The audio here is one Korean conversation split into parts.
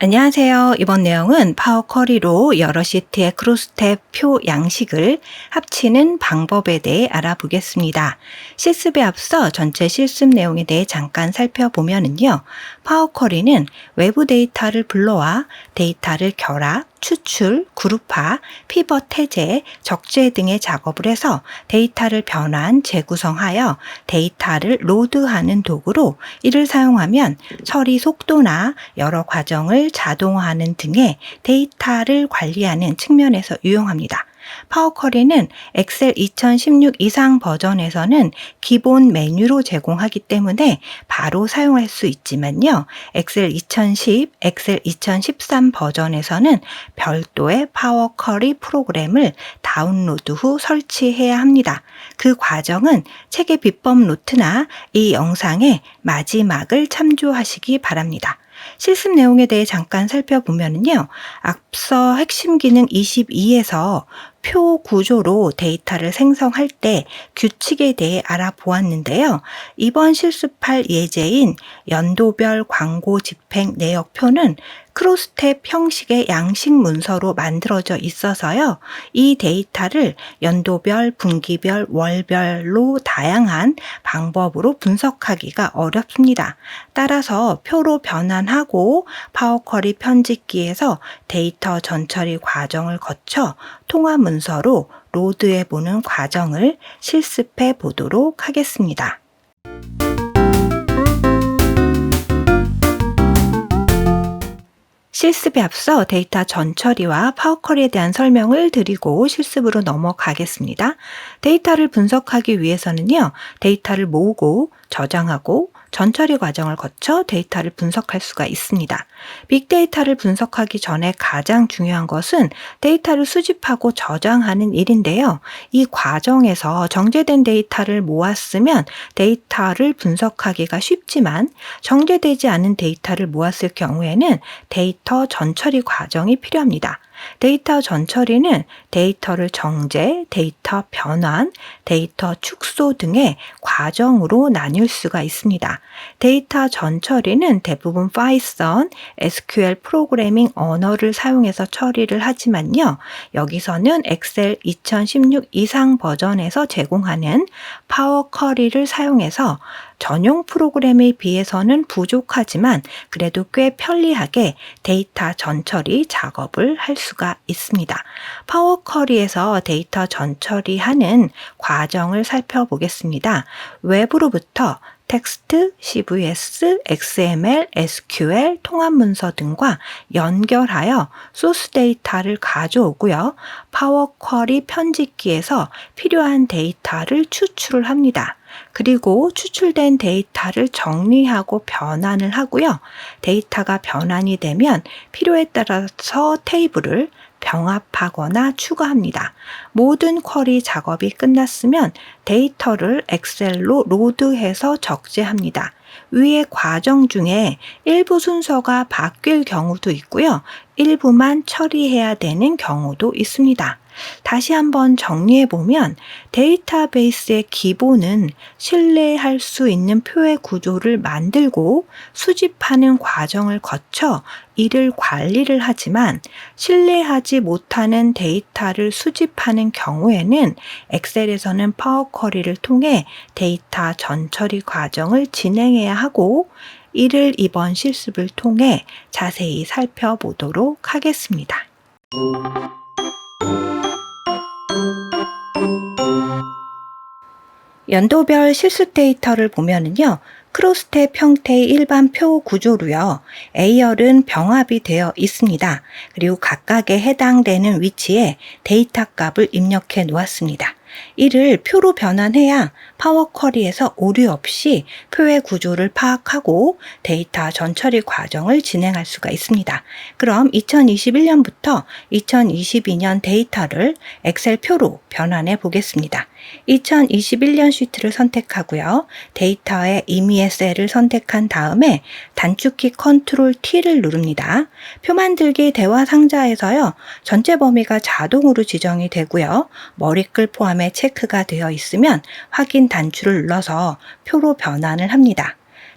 안녕하세요. 이번 내용은 파워 쿼리로 여러 시트의 크로스텝 표 양식을 합치는 방법에 대해 알아보겠습니다. 실습에 앞서 전체 실습 내용에 대해 잠깐 살펴보면요. 파워 쿼리는 외부 데이터를 불러와 데이터를 결합, 추출, 그룹화, 피벗 해제, 적재 등의 작업을 해서 데이터를 변환, 재구성하여 데이터를 로드하는 도구로 이를 사용하면 처리 속도나 여러 과정을 자동화하는 등의 데이터를 관리하는 측면에서 유용합니다. 파워 쿼리는 엑셀 2016 이상 버전에서는 기본 메뉴로 제공하기 때문에 바로 사용할 수 있지만요. 엑셀 2010, 엑셀 2013 버전에서는 별도의 파워 쿼리 프로그램을 다운로드 후 설치해야 합니다. 그 과정은 책의 비법 노트나 이 영상의 마지막을 참조하시기 바랍니다. 실습 내용에 대해 잠깐 살펴보면요. 앞서 핵심 기능 22에서 표 구조로 데이터를 생성할 때 규칙에 대해 알아보았는데요. 이번 실습할 예제인 연도별 광고 집행 내역표는 크로스텝 형식의 양식 문서로 만들어져 있어서요. 이 데이터를 연도별, 분기별, 월별로 다양한 방법으로 분석하기가 어렵습니다. 따라서 표로 변환하고 파워 쿼리 편집기에서 데이터 전처리 과정을 거쳐 통화 문서로 로드해 보는 과정을 실습해 보도록 하겠습니다. 실습에 앞서 데이터 전처리와 파워 쿼리에 대한 설명을 드리고 실습으로 넘어가겠습니다. 데이터를 분석하기 위해서는요, 데이터를 모으고 저장하고 전처리 과정을 거쳐 데이터를 분석할 수가 있습니다. 빅데이터를 분석하기 전에 가장 중요한 것은 데이터를 수집하고 저장하는 일인데요. 이 과정에서 정제된 데이터를 모았으면 데이터를 분석하기가 쉽지만 정제되지 않은 데이터를 모았을 경우에는 데이터 전처리 과정이 필요합니다. 데이터 전처리는 데이터를 정제, 데이터 변환, 데이터 축소 등의 과정으로 나뉠 수가 있습니다. 데이터 전처리는 대부분 파이썬, SQL 프로그래밍 언어를 사용해서 처리를 하지만요. 여기서는 엑셀 2016 이상 버전에서 제공하는 파워 쿼리를 사용해서 전용 프로그램에 비해서는 부족하지만 그래도 꽤 편리하게 데이터 전처리 작업을 할 수가 있습니다. 파워 쿼리에서 데이터 전처리하는 과정을 살펴보겠습니다. 외부로부터 텍스트, CVS, XML, SQL, 통합 문서 등과 연결하여 소스 데이터를 가져오고요. 파워 쿼리 편집기에서 필요한 데이터를 추출을 합니다. 그리고 추출된 데이터를 정리하고 변환을 하고요. 데이터가 변환이 되면 필요에 따라서 테이블을 병합하거나 추가합니다. 모든 쿼리 작업이 끝났으면 데이터를 엑셀로 로드해서 적재합니다. 위의 과정 중에 일부 순서가 바뀔 경우도 있고요. 일부만 처리해야 되는 경우도 있습니다. 다시 한번 정리해보면 데이터베이스의 기본은 신뢰할 수 있는 표의 구조를 만들고 수집하는 과정을 거쳐 이를 관리를 하지만 신뢰하지 못하는 데이터를 수집하는 경우에는 엑셀에서는 파워 쿼리를 통해 데이터 전처리 과정을 진행해야 하고 이를 이번 실습을 통해 자세히 살펴보도록 하겠습니다. 연도별 실습 데이터를 보면은요, 크로스텝 형태의 일반 표 구조로요, A열은 병합이 되어 있습니다. 그리고 각각에 해당되는 위치에 데이터 값을 입력해 놓았습니다. 이를 표로 변환해야 파워 쿼리에서 오류 없이 표의 구조를 파악하고 데이터 전처리 과정을 진행할 수가 있습니다. 그럼 2021년부터 2022년 데이터를 엑셀 표로 변환해 보겠습니다. 2021년 시트를 선택하고요. 데이터의 임의의 셀을 선택한 다음에 단축키 컨트롤 T를 누릅니다. 표 만들기 대화 상자에서요. 전체 범위가 자동으로 지정이 되고요. 머리글 포함에 체크가 되어 있으면 확인 단추를 눌러서 표로 변환을 합니다.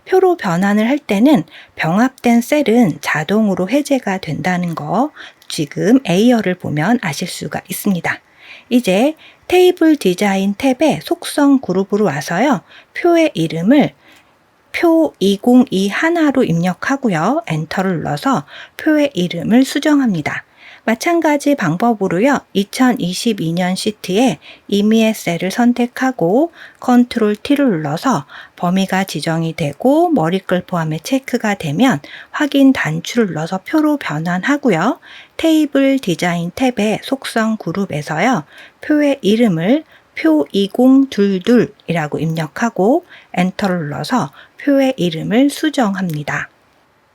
표로 변환을 할 때는 병합된 셀은 자동으로 해제가 된다는 거 지금 A열을 보면 아실 수가 있습니다. 이제 테이블 디자인 탭의 속성 그룹으로 와서요. 표의 이름을 표 2021로 입력하고요. 엔터를 눌러서 표의 이름을 수정합니다. 마찬가지 방법으로요. 2022년 시트에 임의의 셀을 선택하고 컨트롤 T를 눌러서 범위가 지정이 되고 머리글 포함에 체크가 되면 확인 단추를 눌러서 표로 변환하고요. 테이블 디자인 탭의 속성 그룹에서요. 표의 이름을 표 2022이라고 입력하고 엔터를 눌러서 표의 이름을 수정합니다.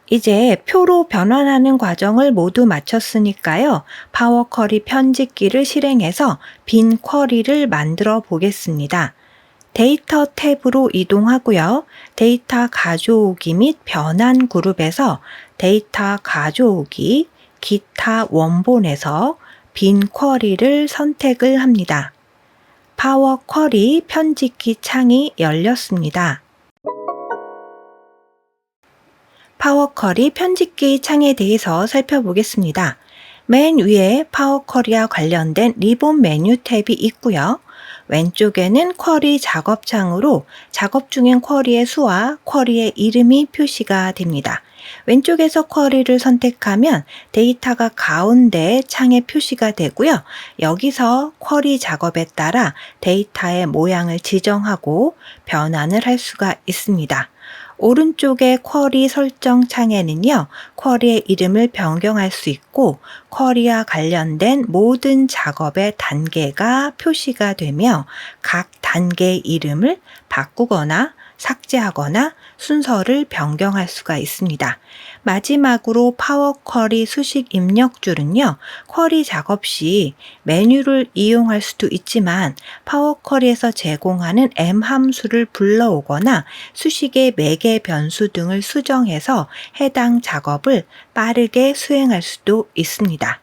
이제 표로 변환하는 과정을 모두 마쳤으니까요. 파워 쿼리 편집기를 실행해서 빈 쿼리를 만들어 보겠습니다. 데이터 탭으로 이동하고요. 데이터 가져오기 및 변환 그룹에서 데이터 가져오기, 기타 원본에서 빈 쿼리를 선택을 합니다. 파워 쿼리 편집기 창이 열렸습니다. 파워 쿼리 편집기 창에 대해서 살펴보겠습니다. 맨 위에 파워 쿼리와 관련된 리본 메뉴 탭이 있고요. 왼쪽에는 쿼리 작업 창으로 작업 중인 쿼리의 수와 쿼리의 이름이 표시가 됩니다. 왼쪽에서 쿼리를 선택하면 데이터가 가운데 창에 표시가 되고요. 여기서 쿼리 작업에 따라 데이터의 모양을 지정하고 변환을 할 수가 있습니다. 오른쪽의 쿼리 설정 창에는요, 쿼리의 이름을 변경할 수 있고 쿼리와 관련된 모든 작업의 단계가 표시가 되며 각 단계의 이름을 바꾸거나 삭제하거나 순서를 변경할 수가 있습니다. 마지막으로 파워 쿼리 수식 입력줄은요, 쿼리 작업 시 메뉴를 이용할 수도 있지만 파워 쿼리에서 제공하는 M 함수를 불러오거나 수식의 매개 변수 등을 수정해서 해당 작업을 빠르게 수행할 수도 있습니다.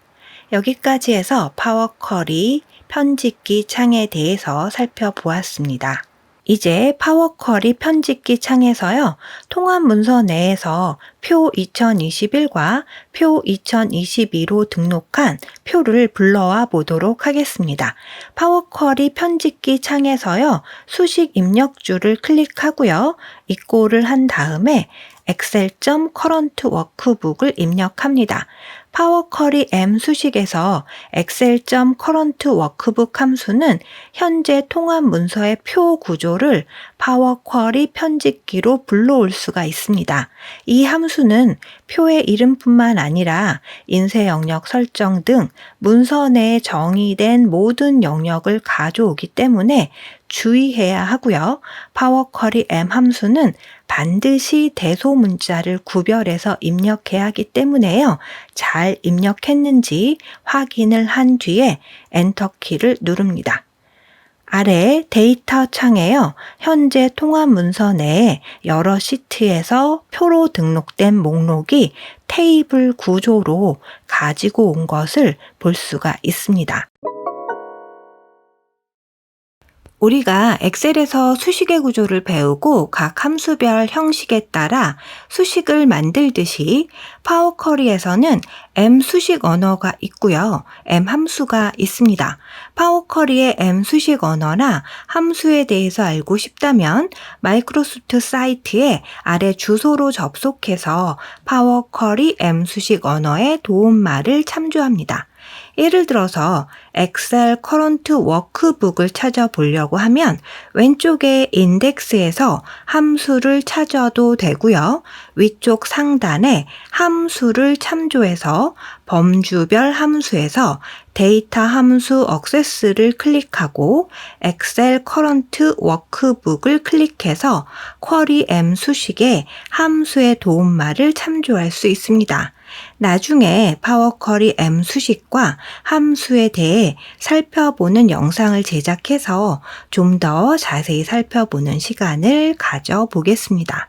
여기까지 해서 파워 쿼리 편집기 창에 대해서 살펴보았습니다. 이제 파워 쿼리 편집기 창에서요. 통합 문서 내에서 표 2021과 표 2022로 등록한 표를 불러와 보도록 하겠습니다. 파워 쿼리 편집기 창에서요. 수식 입력줄을 클릭하고요. 입고를 한 다음에 excel.current workbook을 입력합니다. 파워 쿼리 M 수식에서 excel.current workbook 함수는 현재 통합 문서의 표 구조를 파워 쿼리 편집기로 불러올 수가 있습니다. 이 함수는 표의 이름뿐만 아니라 인쇄 영역 설정 등 문서 내에 정의된 모든 영역을 가져오기 때문에 주의해야 하고요. 파워 쿼리 M 함수는 반드시 대소문자를 구별해서 입력해야 하기 때문에요. 잘 입력했는지 확인을 한 뒤에 엔터키를 누릅니다. 아래 데이터 창에요. 현재 통합 문서 내에 여러 시트에서 표로 등록된 목록이 테이블 구조로 가지고 온 것을 볼 수가 있습니다. 우리가 엑셀에서 수식의 구조를 배우고 각 함수별 형식에 따라 수식을 만들듯이 파워 쿼리에서는 M 수식 언어가 있고요. M 함수가 있습니다. 파워 쿼리의 M 수식 언어나 함수에 대해서 알고 싶다면 마이크로소프트 사이트에 아래 주소로 접속해서 파워 쿼리 M 수식 언어의 도움말을 참조합니다. 예를 들어서 엑셀 커런트 워크북을 찾아보려고 하면 왼쪽의 인덱스에서 함수를 찾아도 되고요. 위쪽 상단에 함수를 참조해서 범주별 함수에서 데이터 함수 액세스를 클릭하고 엑셀 커런트 워크북을 클릭해서 쿼리 M 수식의 함수의 도움말을 참조할 수 있습니다. 나중에 파워쿼리 M 수식과 함수에 대해 살펴보는 영상을 제작해서 좀 더 자세히 살펴보는 시간을 가져보겠습니다.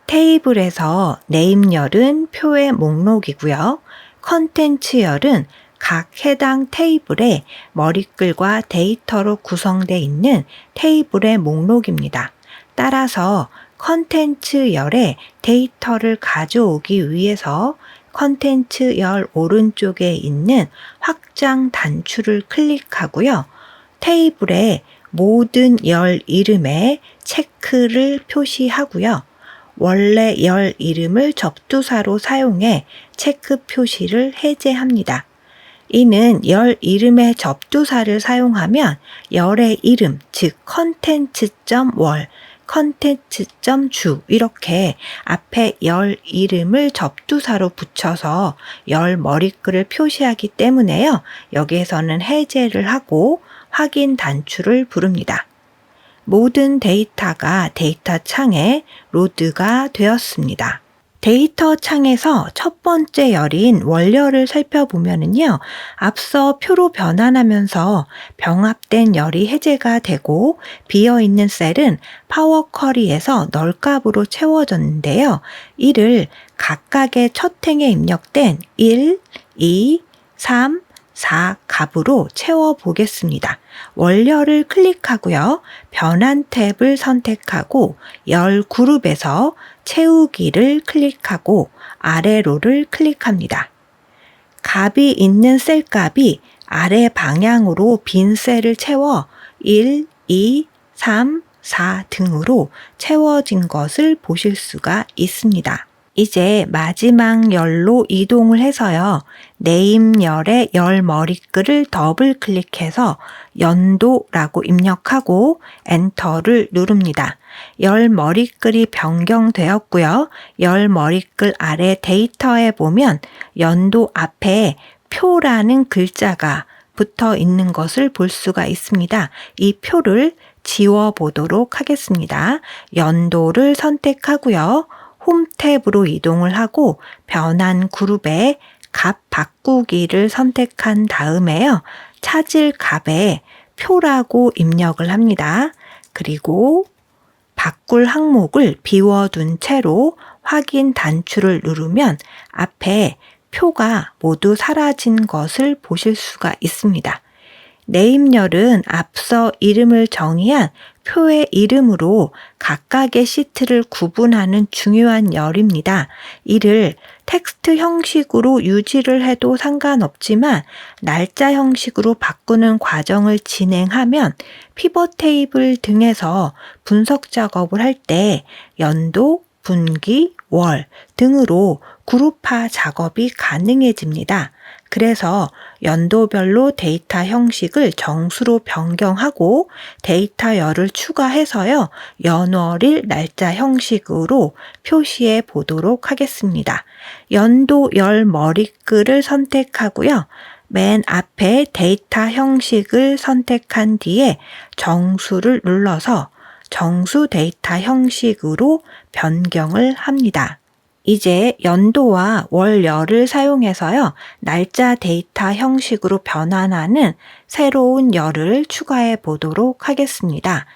테이블에서 네임열은 표의 목록이고요. 컨텐츠열은 각 해당 테이블의 머리글과 데이터로 구성되어 있는 테이블의 목록입니다. 따라서 컨텐츠열에 데이터를 가져오기 위해서 컨텐츠열 오른쪽에 있는 확장 단추를 클릭하고요. 테이블의 모든 열 이름에 체크를 표시하고요. 원래 열 이름을 접두사로 사용해 체크 표시를 해제합니다. 이는 열 이름의 접두사를 사용하면 열의 이름, 즉 컨텐츠.월, 컨텐츠.주 이렇게 앞에 열 이름을 접두사로 붙여서 열 머리글을 표시하기 때문에요. 여기에서는 해제를 하고 확인 단추를 부릅니다. 모든 데이터가 데이터 창에 로드가 되었습니다. 데이터 창에서 첫 번째 열인 월열을 살펴보면요. 앞서 표로 변환하면서 병합된 열이 해제가 되고 비어있는 셀은 파워쿼리에서 널값으로 채워졌는데요. 이를 각각의 첫 행에 입력된 1, 2, 3, 4 값으로 채워보겠습니다. 월열을 클릭하고요. 변환 탭을 선택하고 열 그룹에서 채우기를 클릭하고 아래로를 클릭합니다. 값이 있는 셀 값이 아래 방향으로 빈 셀을 채워 1, 2, 3, 4 등으로 채워진 것을 보실 수가 있습니다. 이제 마지막 열로 이동을 해서요. 네임 열의 열 머리글을 더블 클릭해서 연도라고 입력하고 엔터를 누릅니다. 열 머리글이 변경되었고요. 열 머리글 아래 데이터에 보면 연도 앞에 표라는 글자가 붙어 있는 것을 볼 수가 있습니다. 이 표를 지워보도록 하겠습니다. 연도를 선택하고요. 홈 탭으로 이동을 하고 변환 그룹에 값 바꾸기를 선택한 다음에요. 찾을 값에 표라고 입력을 합니다. 그리고 바꿀 항목을 비워둔 채로 확인 단추를 누르면 앞에 표가 모두 사라진 것을 보실 수가 있습니다. 네임열은 앞서 이름을 정의한 표의 이름으로 각각의 시트를 구분하는 중요한 열입니다. 이를 텍스트 형식으로 유지를 해도 상관없지만 날짜 형식으로 바꾸는 과정을 진행하면 피벗 테이블 등에서 분석 작업을 할 때 연도, 분기, 월 등으로 그룹화 작업이 가능해집니다. 그래서 연도별로 데이터 형식을 정수로 변경하고 데이터 열을 추가해서요. 연월일 날짜 형식으로 표시해 보도록 하겠습니다. 연도 열 머리글을 선택하고요. 맨 앞에 데이터 형식을 선택한 뒤에 정수를 눌러서 정수 데이터 형식으로 변경을 합니다. 이제 연도와 월열을 사용해서요. 날짜 데이터 형식으로 변환하는 새로운 열을 추가해 보도록 하겠습니다.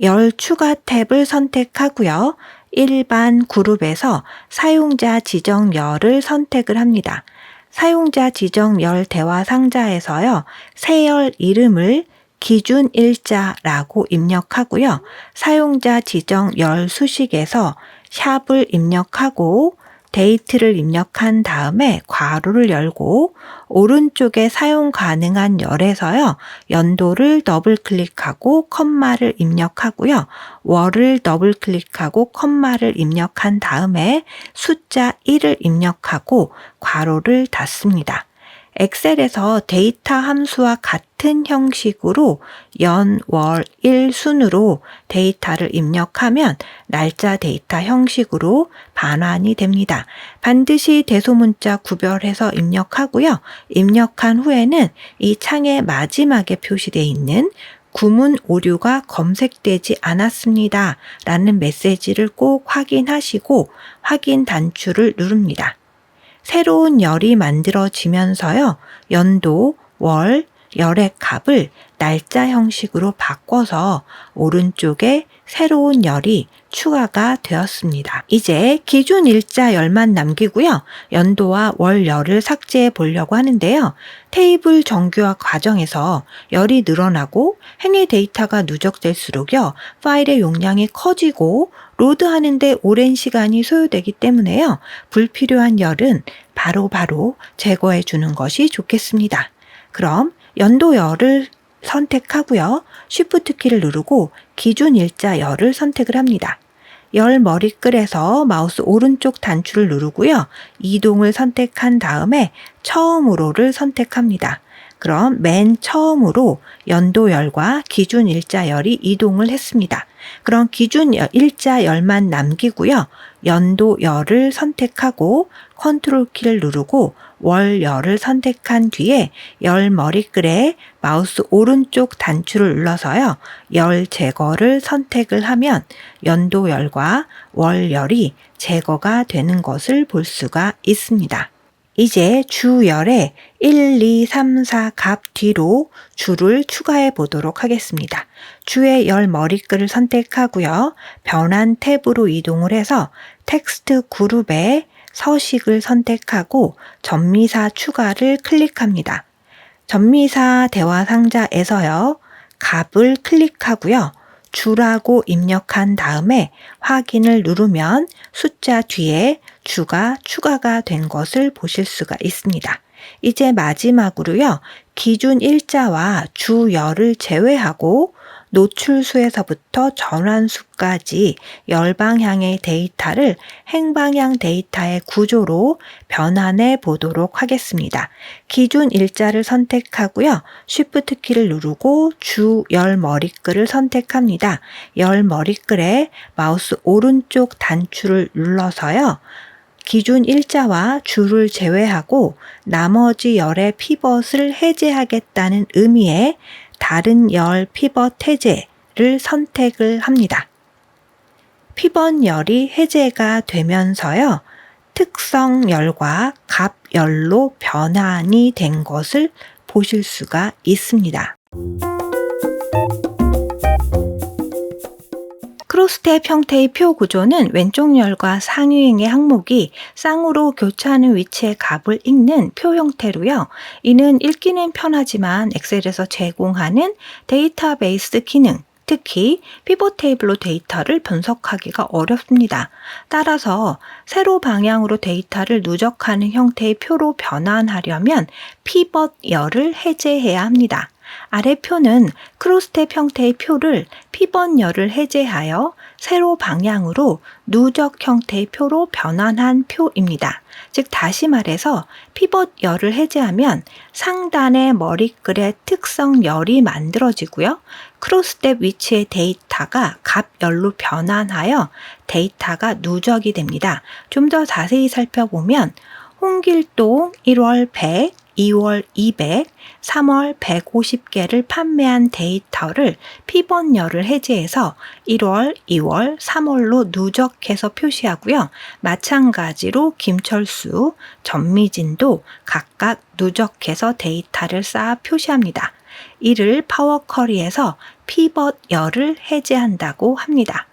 열 추가 탭을 선택하고요. 일반 그룹에서 사용자 지정 열을 선택을 합니다. 사용자 지정 열 대화 상자에서요. 새 열 이름을 기준 일자라고 입력하고요. 사용자 지정 열 수식에서 샵을 입력하고 데이트를 입력한 다음에 괄호를 열고 오른쪽에 사용 가능한 열에서요. 연도를 더블 클릭하고 컴마를 입력하고요. 월을 더블 클릭하고 컴마를 입력한 다음에 숫자 1을 입력하고 괄호를 닫습니다. 엑셀에서 데이터 함수와 같은 형식으로 연, 월, 일 순으로 데이터를 입력하면 날짜 데이터 형식으로 반환이 됩니다. 반드시 대소문자 구별해서 입력하고요. 입력한 후에는 이 창의 마지막에 표시되어 있는 구문 오류가 검색되지 않았습니다 라는 메시지를 꼭 확인하시고 확인 단추를 누릅니다. 새로운 열이 만들어지면서요. 연도, 월, 열의 값을 날짜 형식으로 바꿔서 오른쪽에 새로운 열이 추가가 되었습니다. 이제 기준 일자 열만 남기고요. 연도와 월 열을 삭제해 보려고 하는데요. 테이블 정규화 과정에서 열이 늘어나고 행의 데이터가 누적될수록요. 파일의 용량이 커지고 로드하는데 오랜 시간이 소요되기 때문에요. 불필요한 열은 바로바로 제거해 주는 것이 좋겠습니다. 그럼 연도 열을 선택하고요. Shift 키를 누르고 기준 일자 열을 선택을 합니다. 열 머리글에서 마우스 오른쪽 단추를 누르고요. 이동을 선택한 다음에 처음으로를 선택합니다. 그럼 맨 처음으로 연도 열과 기준 일자 열이 이동을 했습니다. 그럼 기준 일자 열만 남기고요. 연도 열을 선택하고 컨트롤 키를 누르고 월 열을 선택한 뒤에 열 머리글에 마우스 오른쪽 단추를 눌러서요. 열 제거를 선택을 하면 연도 열과 월 열이 제거가 되는 것을 볼 수가 있습니다. 이제 주열에 1, 2, 3, 4 값 뒤로 주를 추가해 보도록 하겠습니다. 주의 열 머리글을 선택하고요. 변환 탭으로 이동을 해서 텍스트 그룹에 서식을 선택하고 전미사 추가를 클릭합니다. 전미사 대화 상자에서요. 값을 클릭하고요. 주라고 입력한 다음에 확인을 누르면 숫자 뒤에 주가 추가가 된 것을 보실 수가 있습니다. 이제 마지막으로요. 기준 일자와 주열을 제외하고 노출수에서부터 전환수까지 열방향의 데이터를 행방향 데이터의 구조로 변환해 보도록 하겠습니다. 기준 일자를 선택하고요. Shift 키를 누르고 주 열 머리글을 선택합니다. 열 머리글에 마우스 오른쪽 단추를 눌러서요. 기준 일자와 주를 제외하고 나머지 열의 피벗을 해제하겠다는 의미의 다른 열 피벗 해제를 선택을 합니다. 피벗 열이 해제가 되면서요. 특성 열과 값 열로 변환이 된 것을 보실 수가 있습니다. 크로스탭 형태의 표 구조는 왼쪽 열과 상위행의 항목이 쌍으로 교차하는 위치의 값을 읽는 표 형태로요. 이는 읽기는 편하지만 엑셀에서 제공하는 데이터베이스 기능, 특히 피벗 테이블로 데이터를 분석하기가 어렵습니다. 따라서 세로 방향으로 데이터를 누적하는 형태의 표로 변환하려면 피벗 열을 해제해야 합니다. 아래 표는 크로스탭 형태의 표를 피벗 열을 해제하여 세로 방향으로 누적 형태의 표로 변환한 표입니다. 즉 다시 말해서 피벗 열을 해제하면 상단의 머리글의 특성 열이 만들어지고요. 크로스탭 위치의 데이터가 값 열로 변환하여 데이터가 누적이 됩니다. 좀 더 자세히 살펴보면 홍길동 1월 100, 2월 200, 3월 150개를 판매한 데이터를 피벗 열을 해제해서 1월, 2월, 3월로 누적해서 표시하고요. 마찬가지로 김철수, 전미진도 각각 누적해서 데이터를 쌓아 표시합니다. 이를 파워쿼리에서 피벗 열을 해제한다고 합니다.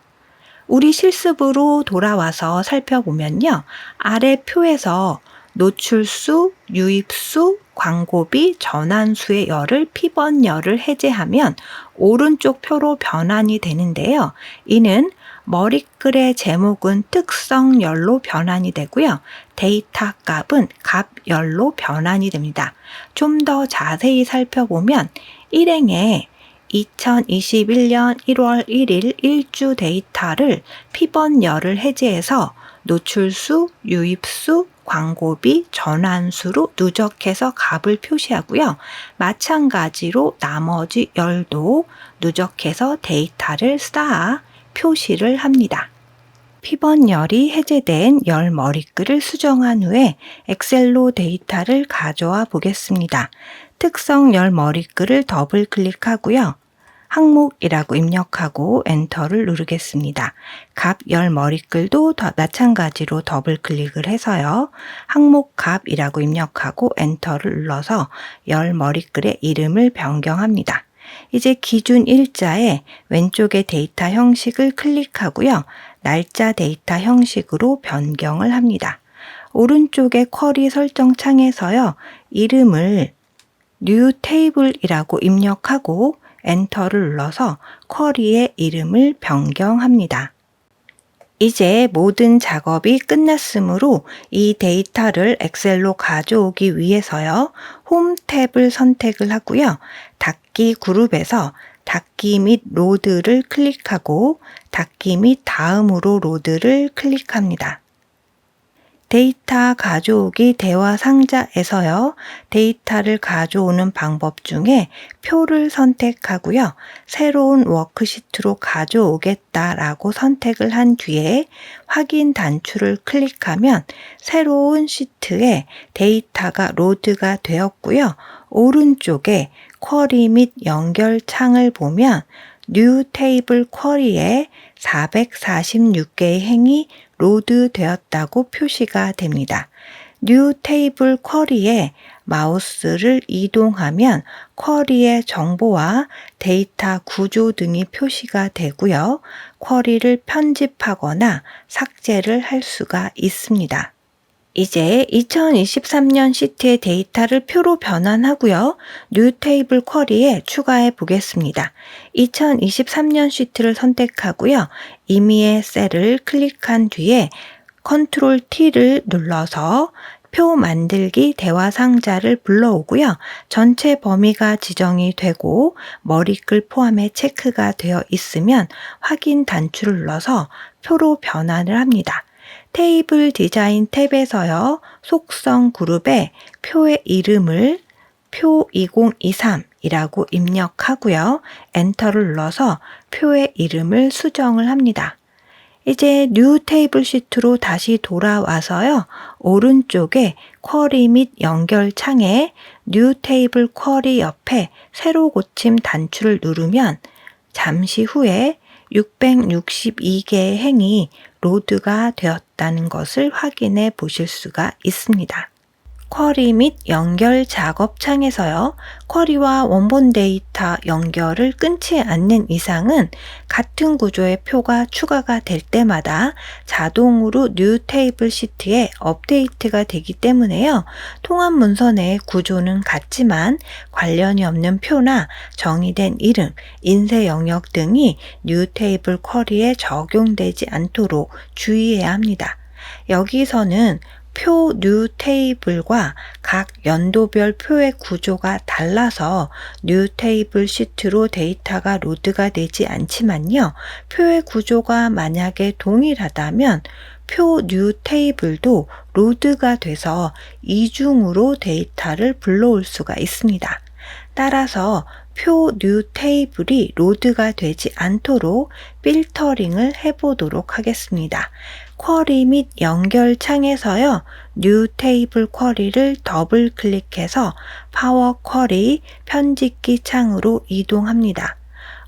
우리 실습으로 돌아와서 살펴보면요. 아래 표에서 노출수, 유입수, 광고비, 전환수의 열을 피벗 열을 해제하면 오른쪽 표로 변환이 되는데요. 이는 머리글의 제목은 특성 열로 변환이 되고요. 데이터 값은 값 열로 변환이 됩니다. 좀 더 자세히 살펴보면 일행에 2021년 1월 1일 1주 데이터를 피벗 열을 해제해서 노출수, 유입수, 광고비, 전환수로 누적해서 값을 표시하고요. 마찬가지로 나머지 열도 누적해서 데이터를 쌓아 표시를 합니다. 피벗열이 해제된 열 머리글을 수정한 후에 엑셀로 데이터를 가져와 보겠습니다. 특성 열 머리글을 더블 클릭하고요. 항목이라고 입력하고 엔터를 누르겠습니다. 값 열 머리글도 마찬가지로 더블 클릭을 해서요. 항목 값이라고 입력하고 엔터를 눌러서 열 머리글의 이름을 변경합니다. 이제 기준 일자에 왼쪽의 데이터 형식을 클릭하고요. 날짜 데이터 형식으로 변경을 합니다. 오른쪽의 쿼리 설정 창에서요. 이름을 new table이라고 입력하고 엔터를 눌러서 쿼리의 이름을 변경합니다. 이제 모든 작업이 끝났으므로 이 데이터를 엑셀로 가져오기 위해서요. 홈 탭을 선택을 하고요. 닫기 그룹에서 닫기 및 로드를 클릭하고 닫기 및 다음으로 로드를 클릭합니다. 데이터 가져오기 대화 상자에서요. 데이터를 가져오는 방법 중에 표를 선택하고요. 새로운 워크시트로 가져오겠다라고 선택을 한 뒤에 확인 단추를 클릭하면 새로운 시트에 데이터가 로드가 되었고요. 오른쪽에 쿼리 및 연결 창을 보면 뉴 테이블 쿼리에 446개의 행이 로드되었다고 표시가 됩니다. 뉴 테이블 쿼리에 마우스를 이동하면 쿼리의 정보와 데이터 구조 등이 표시가 되고요. 쿼리를 편집하거나 삭제를 할 수가 있습니다. 이제 2023년 시트의 데이터를 표로 변환하고요. 뉴 테이블 쿼리에 추가해 보겠습니다. 2023년 시트를 선택하고요. 임의의 셀을 클릭한 뒤에 컨트롤 T를 눌러서 표 만들기 대화 상자를 불러오고요. 전체 범위가 지정이 되고 머리글 포함에 체크가 되어 있으면 확인 단추를 눌러서 표로 변환을 합니다. 테이블 디자인 탭에서요. 속성 그룹에 표의 이름을 표 2023이라고 입력하고요. 엔터를 눌러서 표의 이름을 수정을 합니다. 이제 뉴 테이블 시트로 다시 돌아와서요. 오른쪽에 쿼리 및 연결 창에 뉴 테이블 쿼리 옆에 새로 고침 단추를 누르면 잠시 후에 662개의 행이 로드가 되었다는 것을 확인해 보실 수가 있습니다. 쿼리 및 연결 작업 창에서요. 쿼리와 원본 데이터 연결을 끊지 않는 이상은 같은 구조의 표가 추가가 될 때마다 자동으로 뉴 테이블 시트에 업데이트가 되기 때문에요. 통합 문서 내의 구조는 같지만 관련이 없는 표나 정의된 이름, 인쇄 영역 등이 뉴 테이블 쿼리에 적용되지 않도록 주의해야 합니다. 여기서는 표 뉴 테이블과 각 연도별 표의 구조가 달라서 뉴 테이블 시트로 데이터가 로드가 되지 않지만요. 표의 구조가 만약에 동일하다면 표 뉴 테이블도 로드가 돼서 이중으로 데이터를 불러올 수가 있습니다. 따라서 표 뉴 테이블이 로드가 되지 않도록 필터링을 해보도록 하겠습니다. 쿼리 및 연결 창에서요. 뉴 테이블 쿼리를 더블 클릭해서 파워 쿼리 편집기 창으로 이동합니다.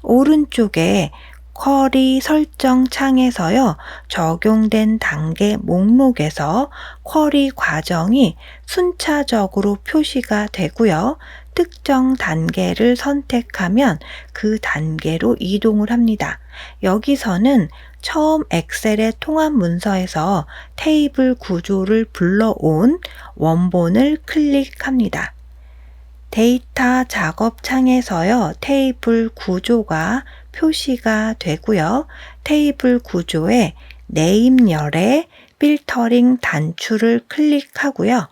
오른쪽에 쿼리 설정 창에서요. 적용된 단계 목록에서 쿼리 과정이 순차적으로 표시가 되고요. 특정 단계를 선택하면 그 단계로 이동을 합니다. 여기서는 처음 엑셀의 통합 문서에서 테이블 구조를 불러온 원본을 클릭합니다. 데이터 작업 창에서요. 테이블 구조가 표시가 되고요. 테이블 구조에 네임열에 필터링 단추를 클릭하고요.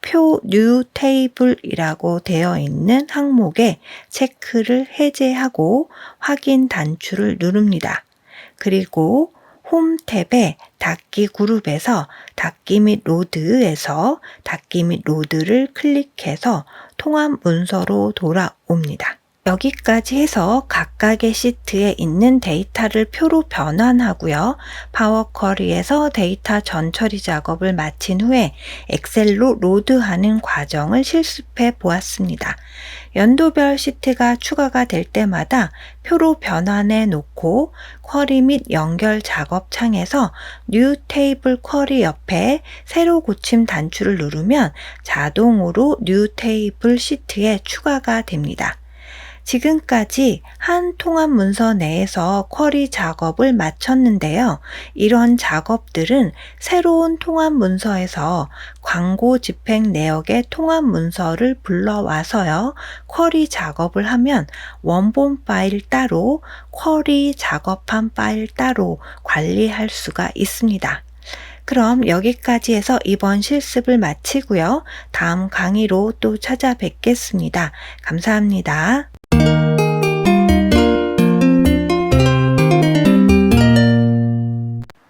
표 뉴 테이블이라고 되어 있는 항목에 체크를 해제하고 확인 단추를 누릅니다. 그리고 홈 탭에 닫기 그룹에서 닫기 및 로드에서 닫기 및 로드를 클릭해서 통합 문서로 돌아옵니다. 여기까지 해서 각각의 시트에 있는 데이터를 표로 변환하고요. 파워 쿼리에서 데이터 전처리 작업을 마친 후에 엑셀로 로드하는 과정을 실습해 보았습니다. 연도별 시트가 추가가 될 때마다 표로 변환해 놓고 쿼리 및 연결 작업 창에서 뉴 테이블 쿼리 옆에 새로 고침 단추를 누르면 자동으로 뉴 테이블 시트에 추가가 됩니다. 지금까지 한 통합 문서 내에서 쿼리 작업을 마쳤는데요. 이런 작업들은 새로운 통합 문서에서 광고 집행 내역의 통합 문서를 불러와서요. 쿼리 작업을 하면 원본 파일 따로, 쿼리 작업한 파일 따로 관리할 수가 있습니다. 그럼 여기까지 해서 이번 실습을 마치고요. 다음 강의로 또 찾아뵙겠습니다. 감사합니다.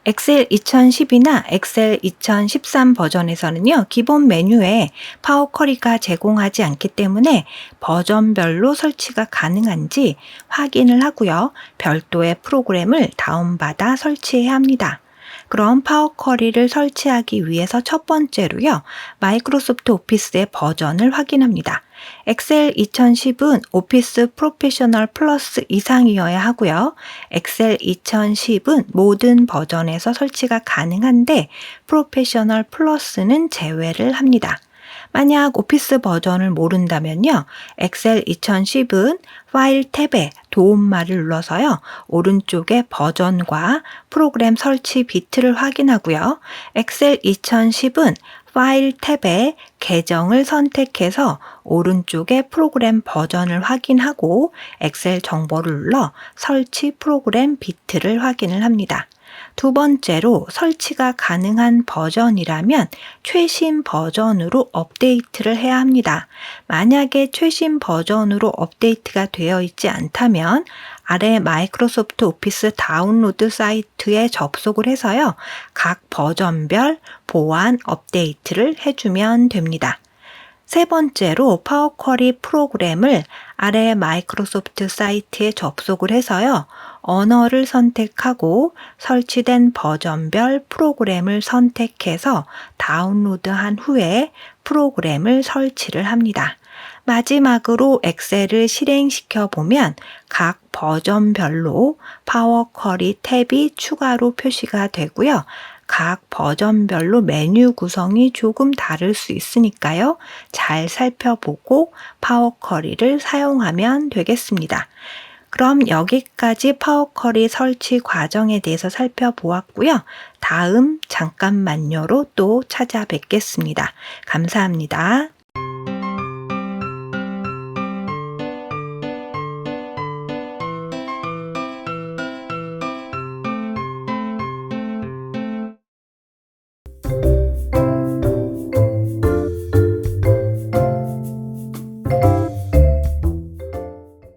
엑셀 2010이나 엑셀 2013 버전에서는요, 기본 메뉴에 파워 쿼리가 제공하지 않기 때문에 버전별로 설치가 가능한지 확인을 하고요. 별도의 프로그램을 다운받아 설치해야 합니다. 그럼 파워 쿼리를 설치하기 위해서 첫 번째로요, 마이크로소프트 오피스의 버전을 확인합니다. 엑셀 2010은 오피스 프로페셔널 플러스 이상이어야 하고요. 엑셀 2010은 모든 버전에서 설치가 가능한데 프로페셔널 플러스는 제외를 합니다. 만약 오피스 버전을 모른다면요. 엑셀 2010은 파일 탭에 도움말을 눌러서요. 오른쪽에 버전과 프로그램 설치 비트를 확인하고요. 엑셀 2010은 파일 탭에 계정을 선택해서 오른쪽에 프로그램 버전을 확인하고 엑셀 정보를 눌러 설치 프로그램 비트를 확인을 합니다. 두 번째로 설치가 가능한 버전이라면 최신 버전으로 업데이트를 해야 합니다. 만약에 최신 버전으로 업데이트가 되어 있지 않다면 아래 마이크로소프트 오피스 다운로드 사이트에 접속을 해서요. 각 버전별 보안 업데이트를 해주면 됩니다. 세 번째로 파워 쿼리 프로그램을 아래 마이크로소프트 사이트에 접속을 해서요. 언어를 선택하고 설치된 버전별 프로그램을 선택해서 다운로드한 후에 프로그램을 설치를 합니다. 마지막으로 엑셀을 실행시켜 보면 각 버전별로 파워 쿼리 탭이 추가로 표시가 되고요. 각 버전별로 메뉴 구성이 조금 다를 수 있으니까요. 잘 살펴보고 파워 쿼리를 사용하면 되겠습니다. 그럼 여기까지 파워 쿼리 설치 과정에 대해서 살펴보았고요. 다음 잠깐만요로 또 찾아뵙겠습니다. 감사합니다.